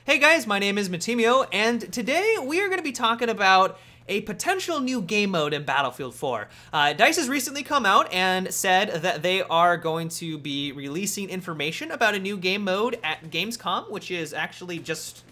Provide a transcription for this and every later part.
Hey guys, my name is Matimio, and today we are going to be talking about a potential new game mode in Battlefield 4. DICE has recently come out and said that they are going to be releasing information about a new game mode at Gamescom, which is actually just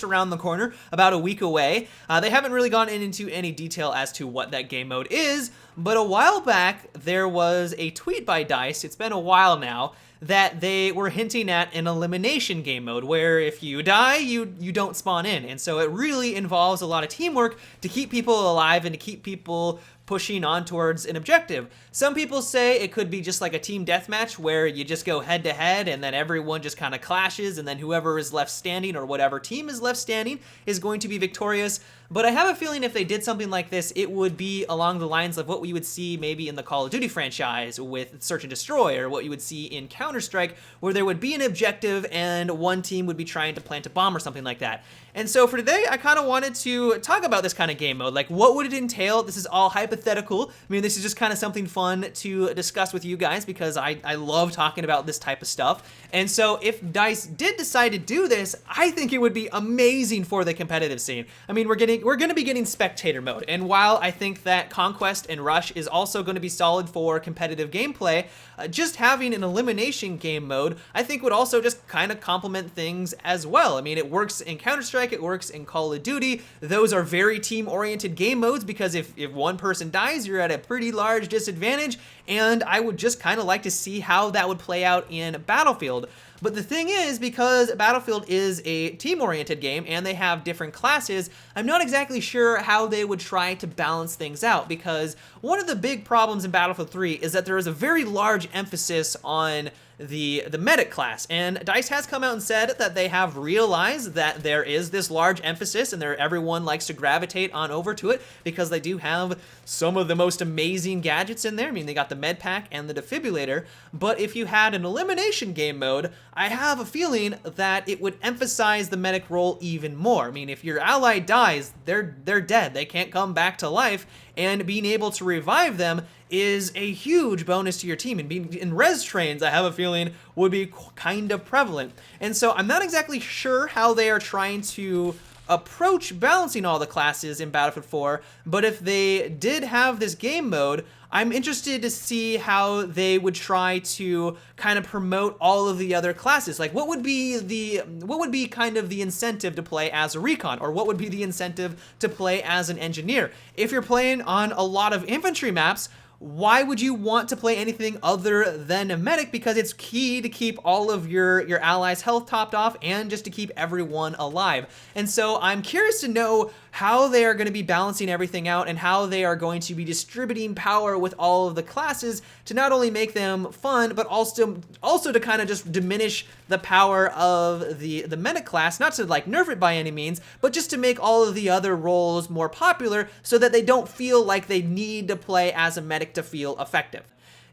around the corner, about a week away. They haven't really gone into any detail as to what that game mode is, but a while back there was a tweet by DICE, it's been a while now, that they were hinting at an elimination game mode where if you die, you don't spawn in. And so it really involves a lot of teamwork to keep people alive and to keep people pushing on towards an objective. Some people say it could be just like a team deathmatch where you just go head to head and then everyone just kind of clashes and then whoever is left standing or whatever team is left standing is going to be victorious. But I have a feeling if they did something like this, it would be along the lines of what we would see maybe in the Call of Duty franchise with Search and Destroy, or what you would see in Counter-Strike, where there would be an objective and one team would be trying to plant a bomb or something like that. And so for today, I kind of wanted to talk about this kind of game mode. Like, what would it entail? This is all hypothetical. I mean, this is just kind of something fun to discuss with you guys because I love talking about this type of stuff. And so if DICE did decide to do this, I think it would be amazing for the competitive scene. I mean, we're going to be getting spectator mode. And while I think that Conquest and Rush is also going to be solid for competitive gameplay, just having an elimination game mode, I think would also just kind of complement things as well. I mean, it works in Counter-Strike, it works in Call of Duty. Those are very team-oriented game modes because if one person dies, you're at a pretty large disadvantage, and I would just kind of like to see how that would play out in Battlefield. But the thing is, because Battlefield is a team-oriented game and they have different classes, I'm not exactly sure how they would try to balance things out, because one of the big problems in Battlefield 3 is that there is a very large emphasis on the medic class, and DICE has come out and said that they have realized that there is this large emphasis and everyone likes to gravitate on over to it because they do have some of the most amazing gadgets in there. I mean, they got the med pack and the defibrillator, but if you had an elimination game mode, I have a feeling that it would emphasize the medic role even more. I mean, if your ally dies, they're dead. They can't come back to life, and being able to revive them is a huge bonus to your team, and being in res trains, I have a feeling, would be kind of prevalent. And so I'm not exactly sure how they are trying to approach balancing all the classes in Battlefield 4, but if they did have this game mode, I'm interested to see how they would try to kind of promote all of the other classes. Like, what would be kind of the incentive to play as a recon, or what would be the incentive to play as an engineer? If you're playing on a lot of infantry maps, why would you want to play anything other than a medic? Because it's key to keep all of your allies' health topped off and just to keep everyone alive. And so I'm curious to know how they are going to be balancing everything out and how they are going to be distributing power with all of the classes to not only make them fun, but also to kind of just diminish the power of the medic class, not to like nerf it by any means, but just to make all of the other roles more popular so that they don't feel like they need to play as a medic to feel effective.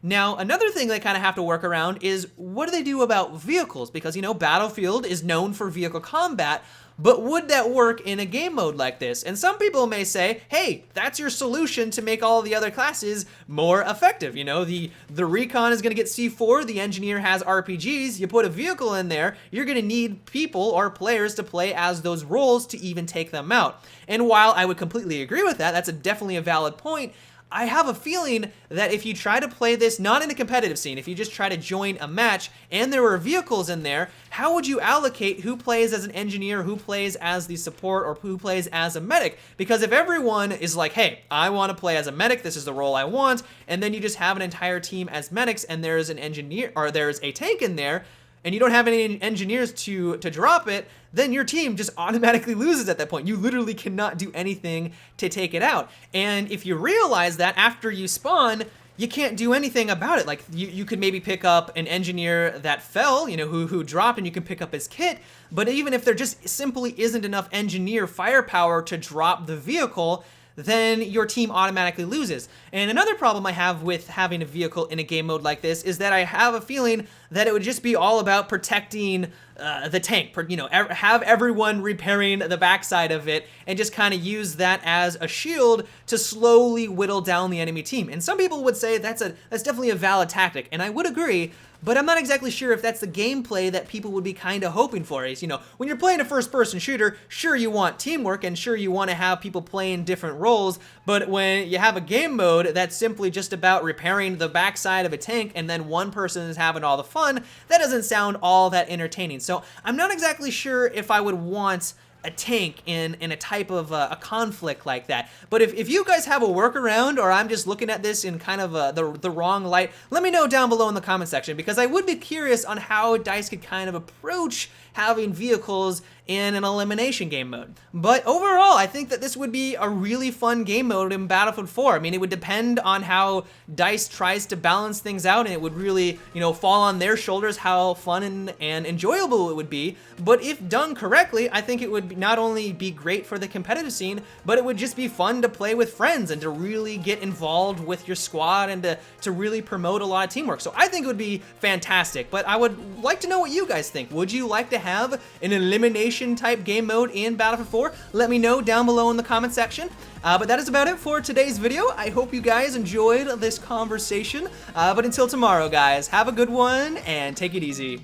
Now, another thing they kind of have to work around is what do they do about vehicles? Because, you know, Battlefield is known for vehicle combat, but would that work in a game mode like this? And some people may say, hey, that's your solution to make all the other classes more effective. You know, the recon is going to get C4, the engineer has RPGs, you put a vehicle in there, you're going to need people or players to play as those roles to even take them out. And while I would completely agree with that, that's definitely a valid point, I have a feeling that if you try to play this not in a competitive scene, if you just try to join a match and there were vehicles in there, how would you allocate who plays as an engineer, who plays as the support, or who plays as a medic? Because if everyone is like, hey, I want to play as a medic, this is the role I want, and then you just have an entire team as medics and there's an engineer, or there's a tank in there, and you don't have any engineers to drop it, then your team just automatically loses at that point. You literally cannot do anything to take it out. And if you realize that after you spawn, you can't do anything about it. Like, you could maybe pick up an engineer that fell, you know, who dropped, and you can pick up his kit, but even if there just simply isn't enough engineer firepower to drop the vehicle, then your team automatically loses. And another problem I have with having a vehicle in a game mode like this is that I have a feeling that it would just be all about protecting the tank, you know, have everyone repairing the backside of it and just kind of use that as a shield to slowly whittle down the enemy team. And some people would say that's definitely a valid tactic, and I would agree, but I'm not exactly sure if that's the gameplay that people would be kind of hoping for. Is, you know, when you're playing a first-person shooter, sure you want teamwork and sure you want to have people playing different roles, but when you have a game mode that's simply just about repairing the backside of a tank and then one person is having all the fun, that doesn't sound all that entertaining. So I'm not exactly sure if I would want a tank in a type of a conflict like that. But if you guys have a workaround, or I'm just looking at this in kind of the wrong light, let me know down below in the comment section, because I would be curious on how DICE could kind of approach having vehicles in an elimination game mode. But overall, I think that this would be a really fun game mode in Battlefield 4. I mean, it would depend on how DICE tries to balance things out, and it would really, you know, fall on their shoulders how fun and enjoyable it would be. But if done correctly, I think it would not only be great for the competitive scene, but it would just be fun to play with friends and to really get involved with your squad and to really promote a lot of teamwork. So I think it would be fantastic, but I would like to know what you guys think. Would you like to have an elimination type game mode in Battlefield 4? Let me know down below in the comment section. But that is about it for today's video. I hope you guys enjoyed this conversation. But until tomorrow, guys, have a good one and take it easy.